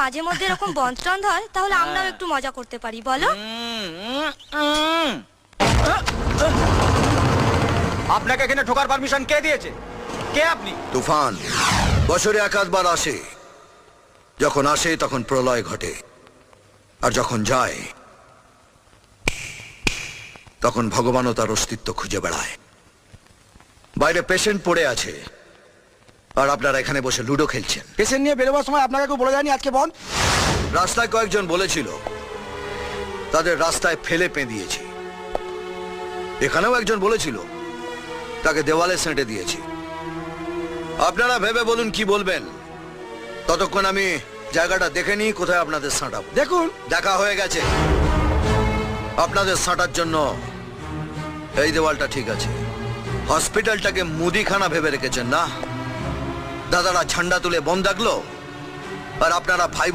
মাঝে মধ্যে এরকম বন্ধ হয় তাহলে আমরাও একটু মজা করতে পারি, বলো? আপনাকে এখানে ঢোকার পারমিশন কে দিয়েছে? কে আপনি? তুফান বছরে একাধবার আসে। যখন আসে তখন প্রলয় ঘটে, আর যখন যায় তখন ভগবানও তার অস্তিত্ব খুঁজে বেড়ায়। বাইরে পেশেন্ট পড়ে আছে আর আপনারা এখানে বসে লুডো খেলছেন। পেশেন্ট নিয়ে বেরোবার সময় আপনাকে কেউ বলে যায়নি আজকে বন্ধ? রাস্তায় কয়েকজন বলেছিল, তাদের রাস্তায় ফেলে পেঁদিয়েছি। এখানেও একজন বলেছিল, তাকে দেওয়ালে সেঁটে দিয়েছি। আপনারা ভেবে বলুন কি বলবেন। ততক্ষণ আমি জায়গাটা দেখে নিই কোথায় আপনাদের সাঁটাবো। দেখুন, দেখা হয়ে গেছে। আপনাদের সাঁটার জন্য এই দেওয়ালটা ঠিক আছে। হসপিটালটাকে মুদিখানা ভেবে রেখেছেন না? দাদারা ঝান্ডা তুলে বন্ধ রাখলো আর আপনারা ভাই